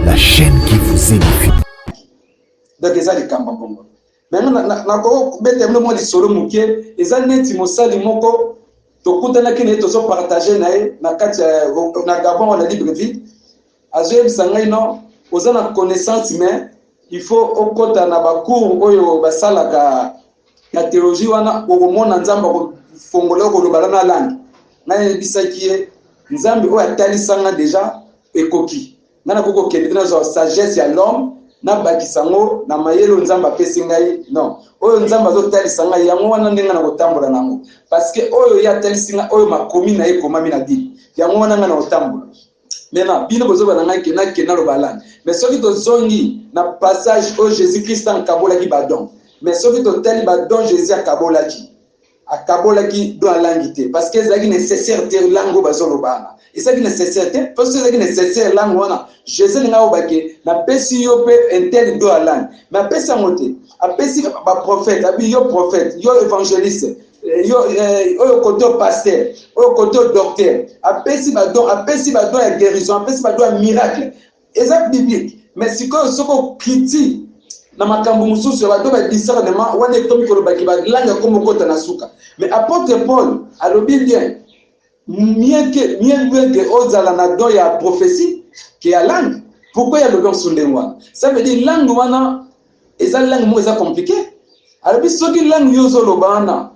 la chaîne qui vous édifie. Donc ça les kambambongo. Maintenant na ko bete mo di solo mukie eza neti mosali moko to kutana kine to so partager na kati na Gabon wala Libreville azoye bisangai no ozana connaissance mais il faut okota na ba cours oyo basalaka ya théologie wana okomona nzamba ko fongola ko lobala na langue na bisaki nzambe oyo atalisanga déjà ekoki ngana koko kende na sagesse ya l'homme na bakisango na mayelo nzamba pesi ngai non oyo nzamba zo talisanga yango wana ndenga na kotambola nango parce que oyo ya talisinga oyo makomi na ekoma mina di yango wana ngana kotambola maintenant bino bozo bana ngai na lobala mais soki to zongi na passage au Jésus Christ en kabola ki badon mais soki to tali badon Jésus akabola ki do alangité parce que c'est nécessaire ter lango bazo lobana et ça qui nécessaire parce que c'est nécessaire langue wana Jésus nga obake na pesi yo pe intel do alang mais pesi ngote apesi ba prophète abi yo prophète yo évangéliste yo koto pasteur yo koto docteur apesi ba don ya guérison apesi ba don ya miracle eza biblique mais siko critique na makambo mususu ba do ba discernement wana ekomi ko lobaki ba langa komo kota na suka mais apôtre Paul alobi bien mieux que ozala na don ya prophétie qui a langue pourquoi il y a le don sundengwa ça veut dire langue wana eza langue mo eza compliqué alors bis soki langue yozo lobana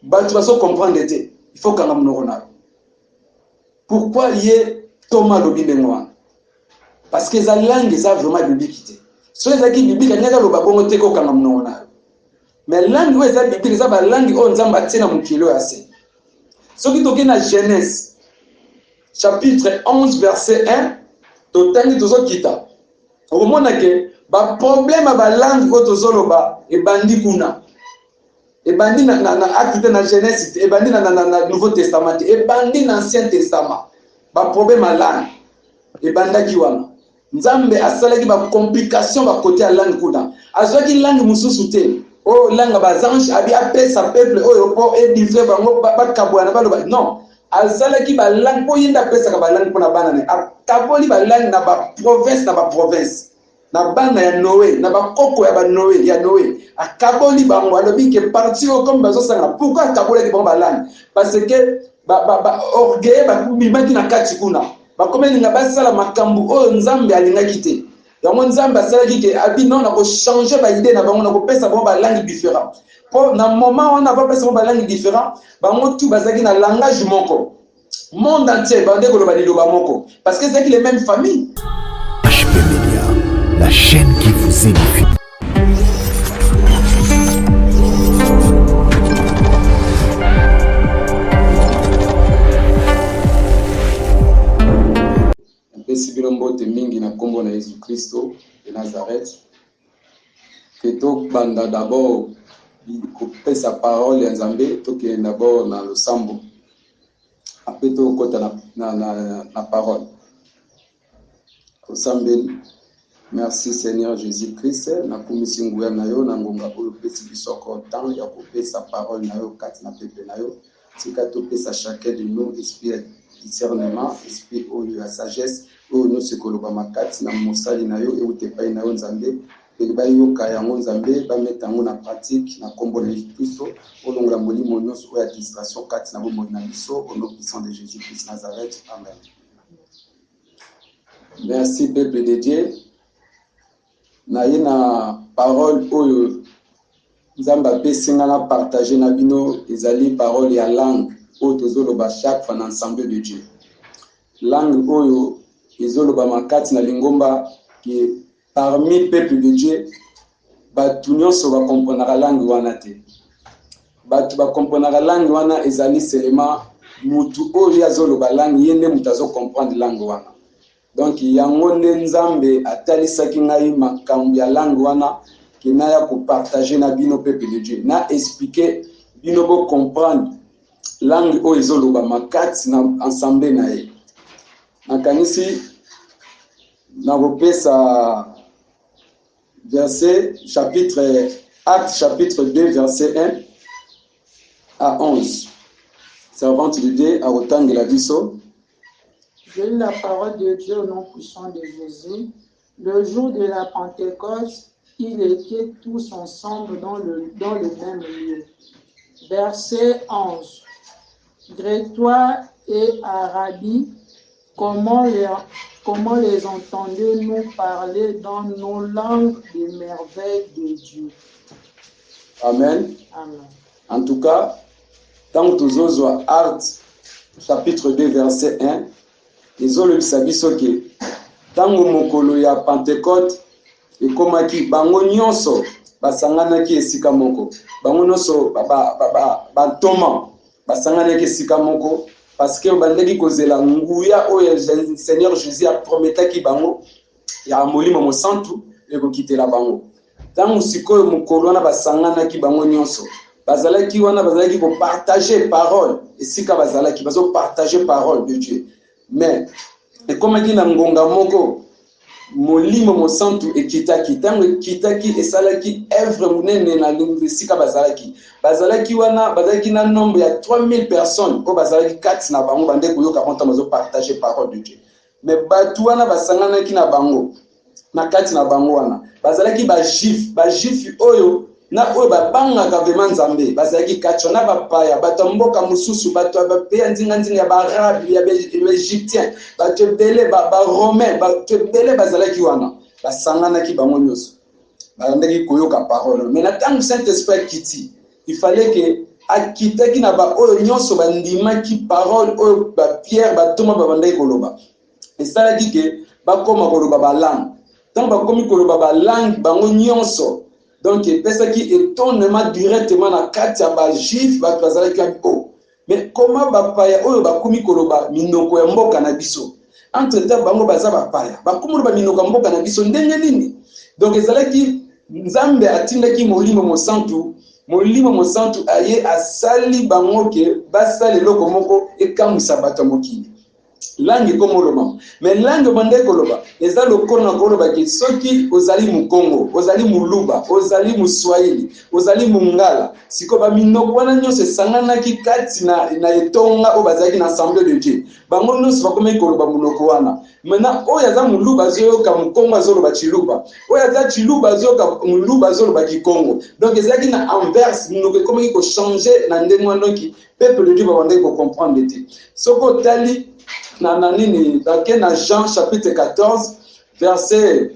ba tu vas so comprendre te il faut kanga mnoko na pourquoi yé Thomas lobi ndengwa parce que eza langue eza vraiment biblique so eza ki biblique nyaka loba bongo te ko kanga mnoko na mais langue oyo eza biblique eza ba langue oyo nzamba tina mukilo ya se soki toki na Genèse chapitre 11 verset 1 totangi tozo kita okomona ke ba problème ba langue ko tozoloba ebandi kuna ebandi na acte na Genèse ebandi na Nouveau Testament ebandi na Ancien Testament ba problème à langue ebandaki wana nzambe asalaki ba complication ba côté ya langue kuna azwaki langue mususu te o langue bazange abi apesa peuple oyo po édifier bango bakabwana baloba non azalaki ba langue po yinda pesa ka ba langue pona bana ne akaboli ba langue na ba province na bana ya Noé na ba koko ya ba Noé akaboli bango alobi ke parti o comme bazo sanga pourquoi akaboli ki ba langue parce que ba orgueil ba kumimaki na kati kuna ba komeni nga basala makambu oyo nzambe alingaki te yango nzambe asalaki ke abi non na ko changer ba idée na bango na ko pesa bango ba langue différent pour na moment on a pas pesa bango ba langue différent bango tout bazaki na langage moko monde entier bande ko loba liloba moko parce que c'est les mêmes familles. HP Media, la chaîne qui vous édifie. Mbote mingi na kombo na Jésus Christo de Nazareth que to banda d'abord couper sa parole ya Nzambe to que d'abord na losambo après to kota na parole Osambe. Merci Seigneur Jésus Christ na kumisi nguya na yo na ngonga oyo pesi biso ko temps ya couper sa parole na yo kati na pepe na yo tika to pesa chacun de nous esprit discernement esprit oyo ya sagesse oyo no sekoloba makati na mosali na yo eutepai na yo Nzambe pe bayoka yango Nzambe bameta yango na pratique na kombo na Kristo olongola molimo nyonso oyo ya distraction kati na bomoi na biso au nom puissant de Jésus Christ Nazareth. Amen. Merci peuple de Dieu. Na yena parole oyo Nzambe apesinga na partager na bino ezali parole ya langue oyo tozoloba chaque fois na ensemble de Dieu. Langue oyo ezoloba makati na lingomba ki parmi peuple de Dieu batu nyonso ba comprendre la langue wana te. Batu ba comprendre la langue wana ezali seulement mutu oyo azoloba langue yende mutu azo comprendre langue wana. Donc yango nde Nzambe atalisaki ngai makambo ya langue wana kinaya ko partager na bino peuple de Dieu na expliquer bino bo comprendre langue oyo ezoloba makati na ensemble na ye. Nakanisi na repesa verset chapitre Acte chapitre 2 verset 1 à 11. Servante de Dieu à autant de la biso. Je lis la parole de Dieu au nom puissant de Jésus. Le jour de la Pentecôte, ils étaient tous ensemble dans le même lieu. Verset 11. Grétois et Arabie, comment les entendez-nous parler dans nos langues des merveilles de Dieu? Amen. Amen. En tout cas, tant que nous avons Actes, chapitre 2, verset 1, ils ont le sabiso que tant que mokolo ya Pentecôte, et comme qui bango nyonso basanganaki esika moko, bango nyonso ba Thomas basanganaki esika moko, parce que bandeki kozela nguya oyo Seigneur Jésus a prometaki bango ya molimo mosantu ekokitela bango. Tango sikoyo mokolo wana basanganaki bango nyonso bazalaki wana bazalaki kopartager parole esika bazalaki bazopartager parole de Dieu, mais ekomaki na ngonga moko molimo mosantu ekitaki tango ekitaki esalaki œuvre munene na esika bazalaki wana bazalaki na nombre ya 3000 personnes oyo bazalaki kati na bango bande koyoka konta bazopartager parole de Dieu, mais batu wana basanganaki na bango na kati na bango wana bazalaki bajuif oyo na oyo babangaka vraiment Nzambe bazalaki kati na bapaya bato mboka mususu bato bapeya nzinga ya baarabe ya baegyptien bato ebele baromain bato ebele bazalaki wana basanganaki bango nyonso bandaki koyoka parole. Mais na tango Saint-Esprit akiti il fallait que akitaki na ba oyo nyonso bandimaki parole oyo Pierre batoma babandaki koloba esalaki ke bakoma koloba balangue. Tant bakomi koloba balangue bango nyonso, donc epesaki étonnement directement na kati ya bajuif bato bazalaki o. Mais comment bapaya oyo bakomi koloba minoko ya mboka na biso, entre temps bango baza bapaya bakomi koloba minoko ya mboka na biso ndenge nini? Donc ezalaki Nzambe atindaki molimo mosantu aye asali bango ke basala eloko moko ekambwisa bato ya mokili. Langue comme oloma, mais langue bande koloba eza lokolo na koloba ki soki ozali mukongo, ozali muluba, ozali muswahili, ozali mungala, siko ba minoko wana nyonso esanganaki kati na etonga o bazalaki na assemblée de Dieu. Bango nyonso bakomi koloba munoko wana. Maintenant oyo aza muluba azoyoka mukongo azoloba chiluba, oyo aza chiluba azoyoka muluba azoloba kikongo. Donc ezalaki na inverse, munoko ekomi ko changer na ndenge wana ki peuple de Dieu ba bande ko comprendre te. Soko tali dans Jean chapitre 14 verset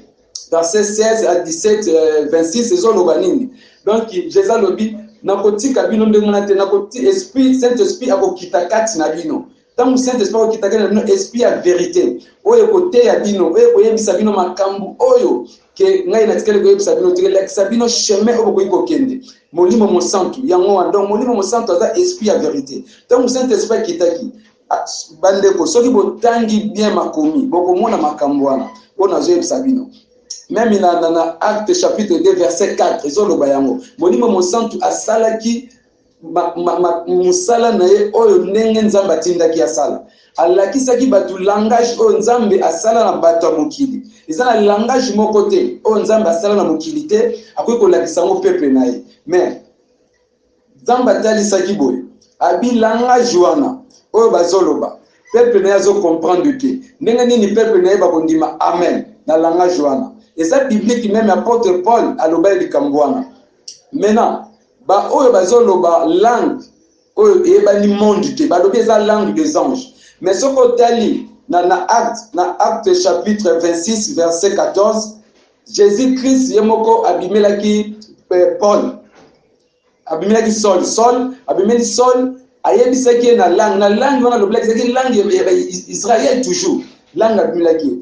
16 à 17 26 ezolobanini. Donc Jésus lobi nakotika bino ndenge na te nakoti esprit Saint-Esprit akokita kati na bino. Tant Saint-Esprit akokita kati na bino esprit ya vérité oyo kote ya bino oyo koyebisa bino makambu oyo ke ngai na tikele koyebisa bino tikele bino chemin oyo koyi kokende molimo mosantu yango donc molimo mosantu aza esprit ya vérité. Tant Saint-Esprit akitaki bandeko soki botangi bien makomi bokomona makambo wana ona zoyebisa bino. Même na Acte chapitre 2 verset 4 ezoloba yango molimo mosantu asalaki musala na ye oyo ndenge Nzambe atindaki asala alakisaki bato langage oyo Nzambe asala na bato ya mokili eza na langage moko te oyo Nzambe asala na mokili te akoki kolakisa ngo peuple na ye. Mais Nzambe atalisaki boye abi langage wana oyo bazoloba peuple na yazo comprendre te ndenge nini peuple na ye bakondima amen na langage wana eza biblique. Même apôtre Paul aloba likambo wana. Maintenant ba oyo bazoloba langue oyo eyebani monde te balobi eza langue des anges. Mais soko tali na acte chapitre 26 verset 14 Jésus Christ yemoko abimelaki Paul abimelaki Saul abimeli Saul ayebisaki na langue wana loblaki zaki langue ya Israël toujours langue abimelaki.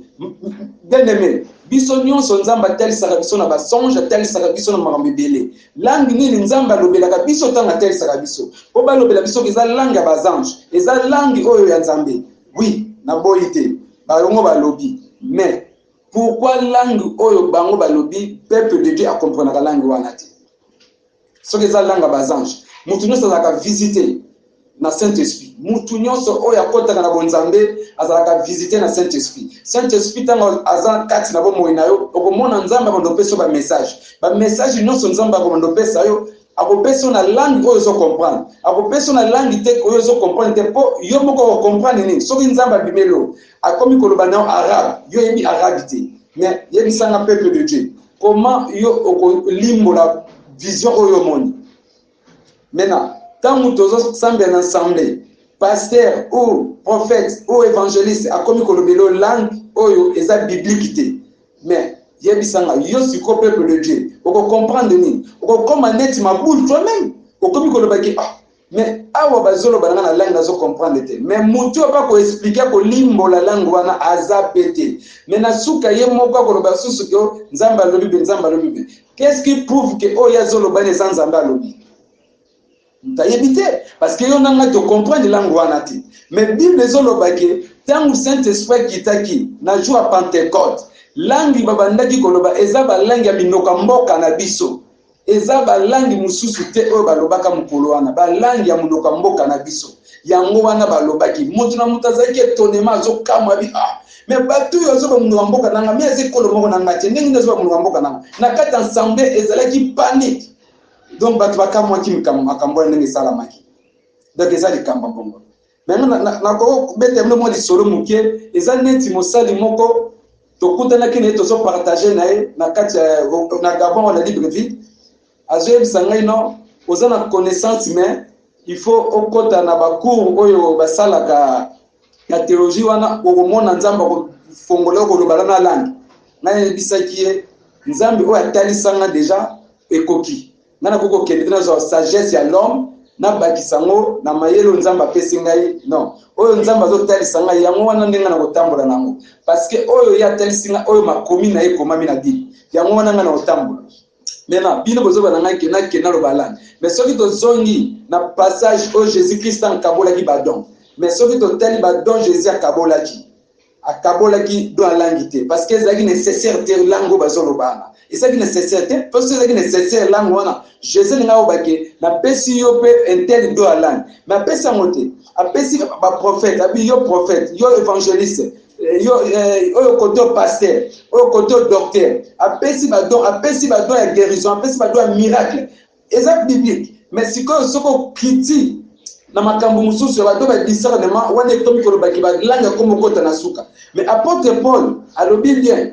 Bien aimé biso nyonso Nzambe atalisaka biso na basonge atalisaka biso na makambo ebele. Langue nini Nzambe alobelaka biso ntango atalisaka biso po balobela biso eza langue ya bazange eza langue oyo ya Nzambe. Oui na boyi te balongo balobi, mais pourquoi langue oyo bango balobi peuple de Dieu a comprendre la langue wana te? Soki eza langue ya bazange mutu nyonso azalaka visiter na Saint-Esprit. Mutu nyonso oyo akotaka na bonzambe azalaka visiter na Saint-Esprit. Saint-Esprit tango aza kati na bomoi na yo okomona Nzambe abondopesa ba message nyonso Nzambe abondopesa yo akopesa na langue oyo zo comprendre akopesa na langue te oyo zo comprendre te po yo moko ko comprendre nini soki Nzambe abimelo akomi koloba na arabe yo yebi arabe te mais yebisanga peuple de Dieu comment yo limbo la vision oyo moni. Maintenant tant nous tous semble en assemblée pasteur ou prophète ou évangéliste a commis kolobelo langue oyo eza biblique, mais yebisanga yo siko peuple de Dieu oko comprendre ni oko comme net ma boule toi-même oko mi kolobaki mais awa bazolo balanga na langue nazo comprendre te mais mutu pas ko expliquer ko limbo la langue wana aza pété mais na suka ye moko ko loba susu ko nzamba lobi qu'est-ce qui prouve que oya zolo bane sans nzamba lobi t'ayebite parce que yo nanga te comprendre langue wana te mais bible zolo baki tant Saint-Esprit kitaki na jour à Pentecôte langue babandaki koloba eza ba langue ya binoka mboka na biso eza ba langue mususu te oyo balobaka mukolo wana ba langue ya munoka mboka na biso yango wana balobaki mutu na mutu azaki étonnement azokamwa bi mais batu yo zo ba munoka mboka nanga mi ezi kolo moko nanga te ndenge ndezo ba munoka mboka nanga na kati ensemble ezalaki panique donc batu bakamwa kimikamo makambo ndenge salamaki donc eza likamba bongo maintenant na ko bete mno mo lisolo muke eza neti mosali moko tokutanaki na tozo partager na kati na Gabon on a Libreville azoye sangai no ozana connaissance mais il faut okota na bacours oyo basalaka ya théologie wana okomona nzamba ko fongola ko lobala na langue na bisaki nzambe oyo atalisanga déjà ekoki ngana koko kende na sagesse ya l'homme na bakisango na mayelo nzamba pesi ngai non oyo nzamba zo talisanga yango wana ndenga na kotambola nango parce que oyo ya talisinga oyo makomi na ekomami na bible yango wana ngana kotambola. Maintenant bino bozo bananga kena lo balanga mais soki to zongi na passage au Jésus-Christ en kabola ki badon mais soki to tali badon Jésus akabola ki do langité parce que c'est nécessaire te lango bazolo bana et ça qui nécessaire te parce que c'est nécessaire lango wana Jésus nga obake na pesi yo pe intel do langue mais pesi monte apesi ba prophète abi yo prophète yo évangéliste yo côté pasteur yo côté docteur apesi ba don ya guérison apesi ba don ya miracle eza biblique mais siko soko critique na makambo mususu ba do ba discernement wana tomi ko baki ba langa comme kota na suka mais apôtre Paul alobi bien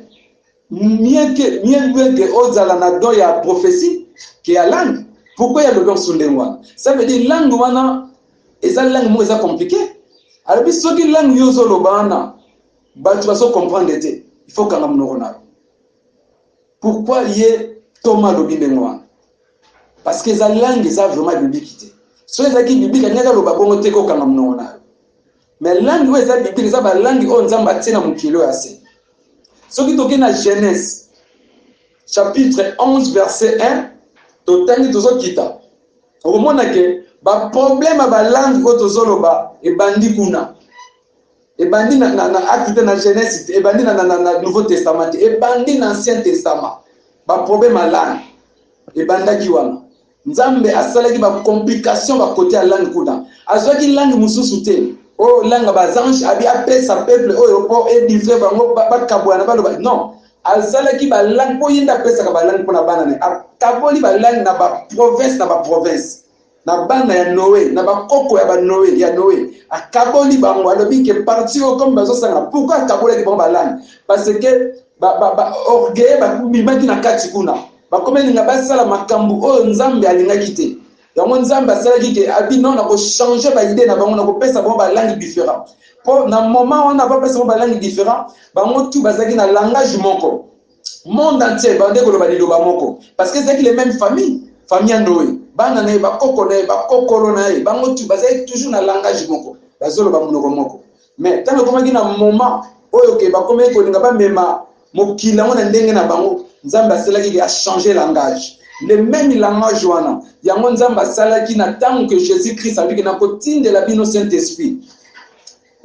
mieux que ozala na don ya prophétie que ya langue pourquoi ya lobi sundengwa ça veut dire langue wana eza langue mo eza compliqué alobi soki langue yo zo lobana tu vas comprendre te il faut kanga mnoko na pourquoi ye Thomas lobi ndengwa parce que za langue eza vraiment biblique so ezaki biblique nyaka loba bongo te ko kanga mnoko na mais langue eza biblique eza ba langue o nzamba tina mukilo ya se soki toki na Genèse chapitre 11 verset 1 totangi tozo kita okomona ke ba problème ba langue ko tozoloba ebandi kuna ebandi na acte na Genèse ebandi na Nouveau Testament ebandi na Ancien Testament ba problème à langue ebandaki wana nzambe asalaki ba complication ba côté ya langue kuna azwaki langue mususu te o langue ba ange abi apesa peuple oyo po édifier bango ba kabwana baloba non asalaki ba langue po yinda pesa ka ba langue pona bana ne akaboli ba langue na ba province na bana ya Noé na ba koko ya ba Noé akaboli bango alobi ke parti o comme bazo sanga pourquoi akabolaki bango ba langue parce que ba orgueil ba kubimaki na kati kuna ba komeli nga basala makambu oyo nzambe alingaki te yango nzambe asalaki ke abi non na ko changer ba idée na bango na ko pesa bango ba langue différent po na moment on a pas pesa ba langue différent bango tout bazaki na langage moko monde entier ba ndeko lo ba liloba moko parce que c'est les mêmes famille ya Noé bana na ba kokolo na bango tout bazaki toujours na langage moko bazolo ba munoko moko mais tant que komaki na moment oyo ke ba komeki ko linga ba mema mokila ngona ndenge na bango nzambe asalaki a changer langage le même langage wana yango nzambe asalaki na tant que Jésus-Christ avec na kotinde la bino Saint-Esprit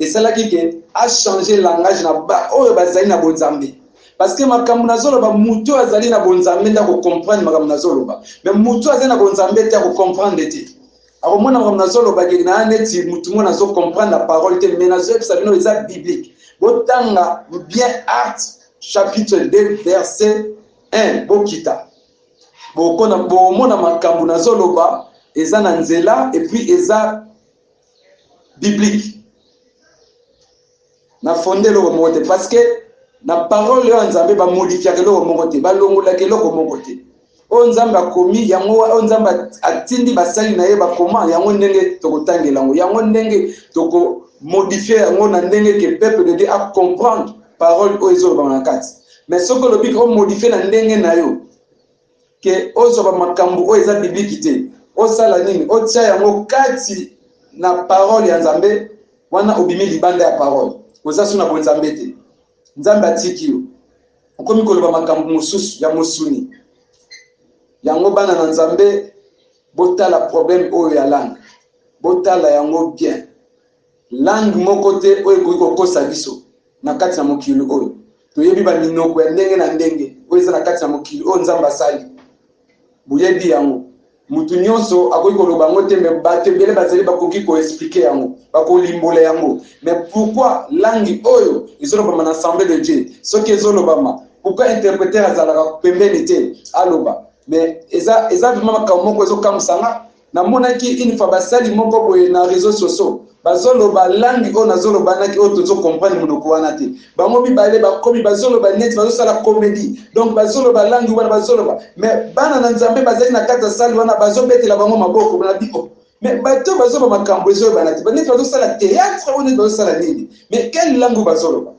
et salaki ke a changer langage na ba oyo bazali na bonzambe parce que makambo nazolo ba muto azali na bonzambe nda ko comprendre makambo nazolo ba mais muto azali na bonzambe te ko comprendre te akomona makambo nazolo ba ke na neti mutu mona zo comprendre la parole te mais nazolo ça bino eza biblique botanga bien Actes chapitre 2 verset 1 bokita bokona bomona makambo nazolo ba eza na nzela et puis eza biblique na fondé le mote parce que na parole oyo nzambe bamodifiaka eloko moko te balongolaka eloko moko te oyo nzambe akomi yango oyo nzambe atindi basali na ye bakoma yango ndenge tokotangela yango yango ndenge tokomodifie yango na ndenge ke peuple de Dieu a comprendre parole oyo ezolobama na kati mais soki olobi omodifie na ndenge na yo ke ozwa bamakambo oyo eza bibliki te osala nini otia yango kati na parole ya nzambe wana obimi libanda ya parole oza so na bonzambe te nzambe atiki yo okomi koloba makambo mosusu ya mosuni yango bana na nzambe botala problème oyo ya langue botala yango bien langue moko te oyo ekoki kokosa biso na kati na mokili oyo toyebi baminoko ya ndenge na ndenge oyo eza na kati na mokili oyo nzambe asali boyebi yango mutu nyonso akoki koloba yango te me bato ebele bazali bakoki koexplike yango bakolimbola yango mais pourquoi langue oyo ezolobama na assemblée de Dieu soki ezolobama pourquoi interpréter azalaka pembeni te aloba mais eza vraiment makambo moko ezokamusanga namonaki une fois basali moko boye na réseaux sociaux bazoloba langue oyo nazolobanaki oyo tozocomprendre monoko wana te bango mibale bakomi bazoloba neti bazosala comédie donc bazoloba langue wana bazoloba mais bana na nzambe bazali na kati ya sali wana bazobetela bango maboko banabi mais bato bazoba makambo ezoyebana te neti bazosala théâtre oyo neti bazosala nini mais quelle langue bazoloba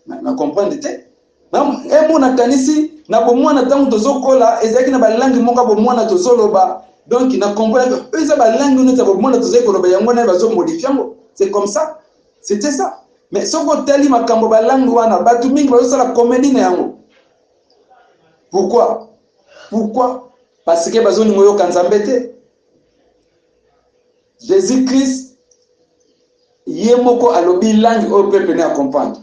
na comprendre te emona kanisi na bomwana ntango tozokola ezalaki na balangue moko bomwana tozoloba donc na comprendre eza balangue neti bomwana tozali koloba yango na bazomodifie yango c'est comme ça c'était ça mais soki otali makambo balangue wana bato mingi bazosala comédie na yango pourquoi parce que bazolinga oyoka nzambe te Jésus Christ ye moko alobi langue oyo peuple ne acomprendre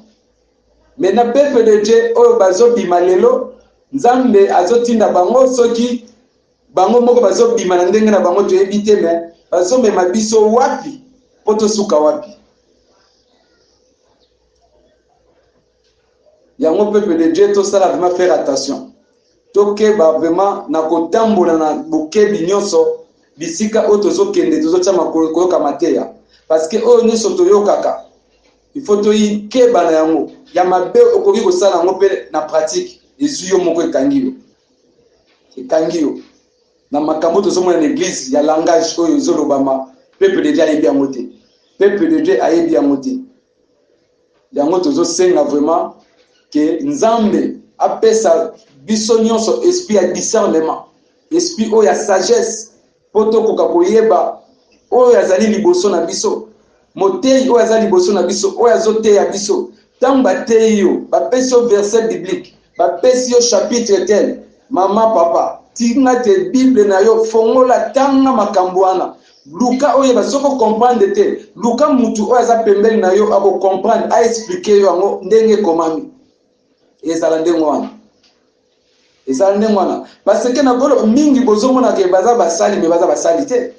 mais na peuple de Dieu oyo bazobima lelo nzambe azotinda bango soki bango moko bazobima na ndenge na bango toyebi te mais bazomema biso wapi po tosuka wapi yango peuple de Dieu tosala vraiment faire attention tokeba vraiment na kotambola na bokebi nyonso bisika oyo tozokende tozotia makolo koyoka mateya parce que oyo nyonso toyokaka il faut toyikeba na yango ya mabe okoki kosala yango mpe na pratique ezwi yo moko ekangi yo na makambo tozomona na église ya langage oyo ezolobama peuple de Dieu ayebi yango te peuple de Dieu ayebi yango te yango tozosenga vraiment ke nzambe apesa biso nyonso esprit ya discernement esprit oyo ya sagesse po tokoka koyeba oyo azali liboso na biso motei oyo azali liboso na biso oyo azoteya biso ntango bateyi yo bapesi yo verset biblique bapesi yo chapitre tel mama papa tinga te bible na yo fongola tanga makambo wana luka oyo basoko comprendre te luka mutu oyo aza pembeni na yo ako comprendre a expliquer yo yango ndenge komami ezala ndenge wana parce que na bolo mingi bozomona ke baza basali me baza basali te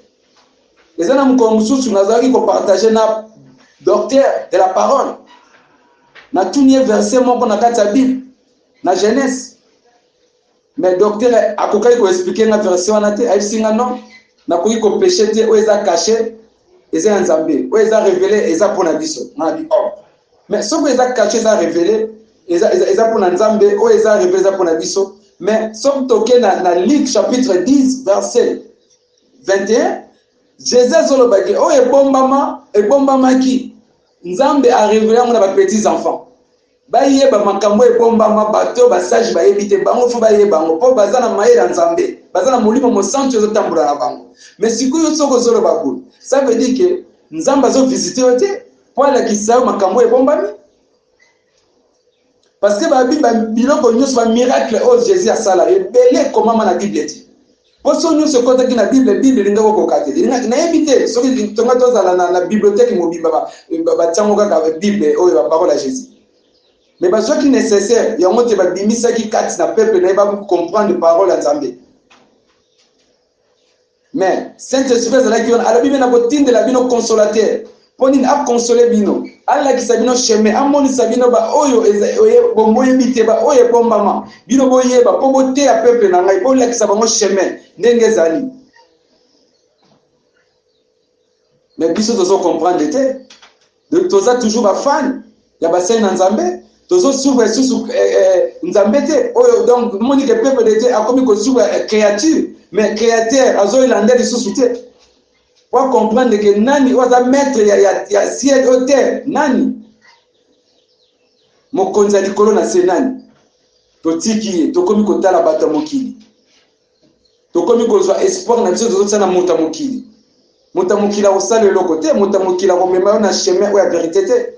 ezana mukolo mususu nazalaki ko partager na docteur de la parole na tunie verset moko na kati ya Bible na Genèse mais docteur akokaki ko expliquer na verset wana te ayisinga non na koki ko péché te o eza caché eza nzambe o eza révélé eza pona biso na bi mais soko eza caché eza révélé eza pona nzambe o eza révélé eza pona biso mais soki toke na Luc chapitre 10 verset 21 Jésus azolobaki oyo ebombamaki nzambe a révélé yango na ba petits enfants bayeba makambo ebombama bato basage bayebi te bango fo bayeba bango po baza na mayele nzambe baza na molimo mosantu ezotambola na bango mais sikoyo soko zoloba boye ça veut dire que nzambe azovisite yo te po alakisa yo makambo ebombami parce que biloko nyonso bamiracle oyo Jésus asala ebele ekomama na Bible te po so nyonso ekotaki na Bible elinga kokoka te nayebi te soki tonga tozala na bibliothèque mobimba batiango kaka Bible oyo baparole ya Jésus mais bazoki nécessaire yango te babimisaki kati na peuple na ye bacomprendre parole ya Nzambe mais Saint-Esprit azalaki wana alobi na kotindela bino consolateur mpo nini akonsole bino alakisa bino chemin amonisa bino baoyo bomoyebi te baoyo ebombama bino boyeba mpo boteya peuple na ngai bolakisa bango chemin ndenge ezali mais biso tozocomprendre te donc toza toujours bafani ya basali na Nzambe tozo suba susu nzambete oyo donc moni que peuple de Dieu a commis ko suba créature mais créateur azo ilanda lisusu te pour comprendre que nani oza maître ya ciel au terre nani mokonzi ya likolo na se nani totiki ye tokomi kotala bato ya mokili tokomi kozwa espoir na biso tozosala moto ya mokili akosala eloko te moto ya mokili akomema yo na chemin oyo ya vérité te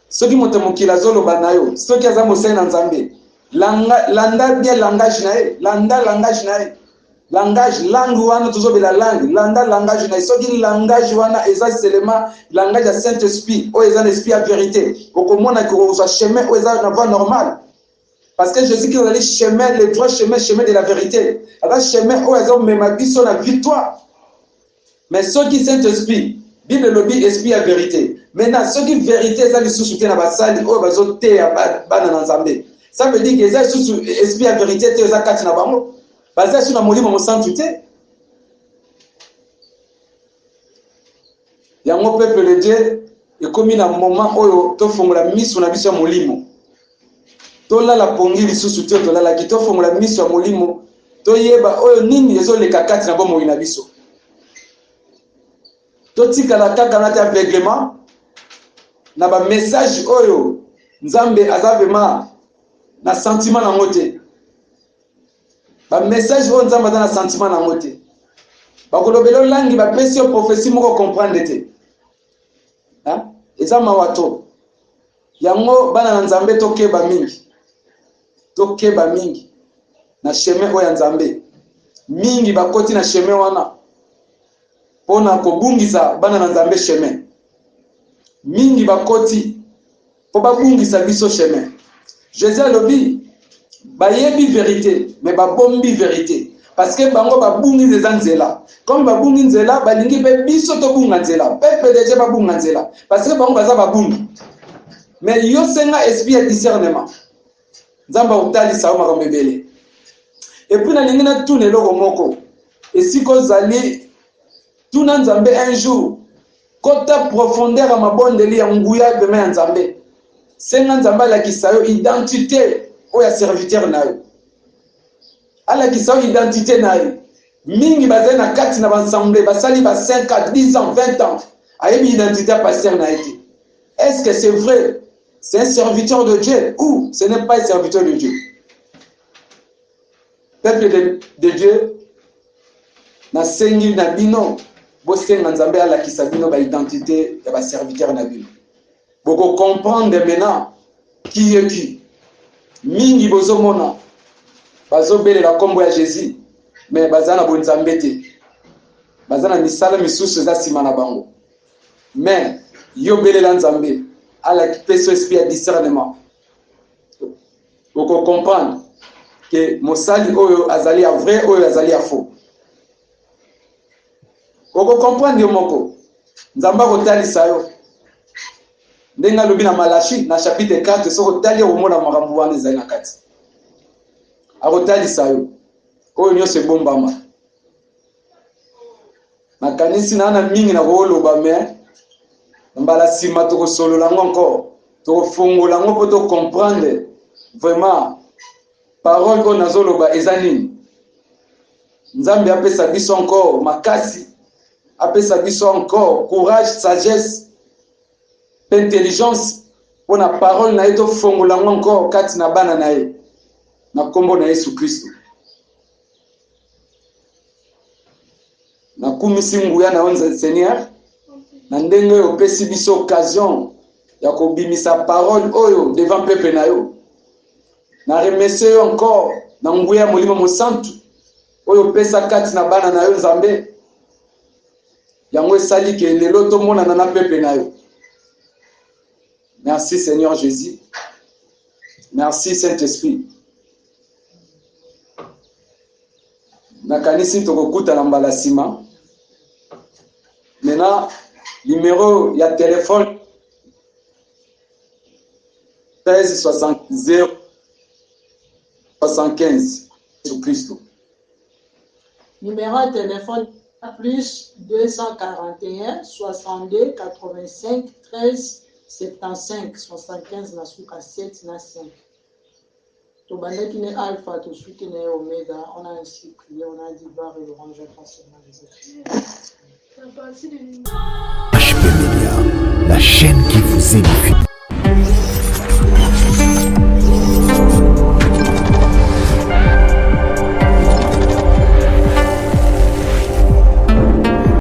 soki moto ya mokili azoloba na yo soki aza mosali na nzambe landa bien langage na ye landa langage na ye langue wana tozobela langue landa langage na ye soki langage wana eza seulement langage ya saint esprit oyo eza na esprit ya vérité okomona kozwa chemin oyo eza na voie normale parce que Jésus qui a dit chemin le droit chemin de la vérité aza chemin oyo azomema biso na victoire mais soki saint esprit bible lobi esprit ya vérité maintenant soki vérité eza lisusu te na basali oyo bazoteya bana na nzambe ça veut dire que eza lisusu esprit ya vérité te eza kati na bango baza sur na molimo mosantu te yango peuple de Dieu ekomi na moment oyo tofongola miso na biso ya molimo tolala pongi lisusu te tolalaki tofongola miso ya molimo toyeba oyo nini ezoleka kati na bomoi na biso totikala kaka na te aveuglement na bamessage oyo nzambe aza vraimen na sentiment nango te bamessage oyo nzambe aza na sentiment nango te bakolobela olangi bapesi yo prophétie moko comprendre te eza mawa to yango bana na nzambe tokeba mingi na chemin oyo ya nzambe mingi bakoti na chemin wana mpona kobungisa bana na nzambe chemin mingi bakoti mpo babungisa biso chemin Jésus alobi bayebi vérité mais babombi vérité parce que bango babungi eza nzela comme babungi nzela balingi mpe biso tobunga nzela peuple de Dieu babunga nzela parce que bango baza babungi mais yo senga esprit ya discernement nzambe otalisa yo makambo ebele epuis nalingi natuna eloko moko esika ozali tuna nzambe un jour kota profondeur ya mabondeli ya nguya pema ya nzambe senga nzambe alakisa yo identité oyo ya serviteur na yo alakisa yo identité na ye mingi bazali na kati na bansemble basali ba 5 ans 10 ans 20 ans ayebi identité ya pasteur na ye te est-ce que c'est vrai c'est un serviteur de Dieu ou ce n'est pas un serviteur de Dieu peuple de Dieu na sengi na bino bosenga nzambe alakisa bino ba identité ya ba serviteur na bino boko comprendre maintenant qui est qui mingi bozomona bazobelela kombo ya Jésus mais bazana bonzambe te bazana misala misusu za sima na bango mais yo belela nzambe ala kipeso esprit ya discernement boko comprendre que mosali oyo azali ya vrai oyo azali ya faux boko comprendre yo moko nzamba kotalisa yo ndenga lobi na Malachi na chapitre 4 soko tali omona makambo wana ezali na kati akotalisa yo oyo nyonso ebombama nakanisi na mingi na koloba me mbala nsima tokosolola ngo encore tokofungola ngo mpo tocomprendre vraiment parole oyo nazoloba eza nini nzambe apesa biso encore makasi apesa biso encore courage sagesse intelligence pour na parole na ye tofungola ngo encore kati na bana na ye na kombo na Yesu Kristo na kumisi nguya na onze Seigneur na ndenge oyo opesi biso occasion ya kobimisa parole oyo devant peuple na yo na remercie yo encore na nguya molimo mosantu oyo opesa kati na bana na yo nzambe yango esali ke lelo tomonana na peuple na yo. Merci Seigneur Jésus, merci Saint-Esprit. Nakanisi tokokuta na mbala sima. Maintenant, numéro ya téléphone 13 60 75 sur Christo. Numéro de téléphone plus 241 62 85 13 75, 75 na suka 7 na 5. Tobandaki ne alpha, tosuki ne oméga, on a ainsi prié, on a dit gloire et louange à seulement les HP Media, la chaîne qui vous édifie.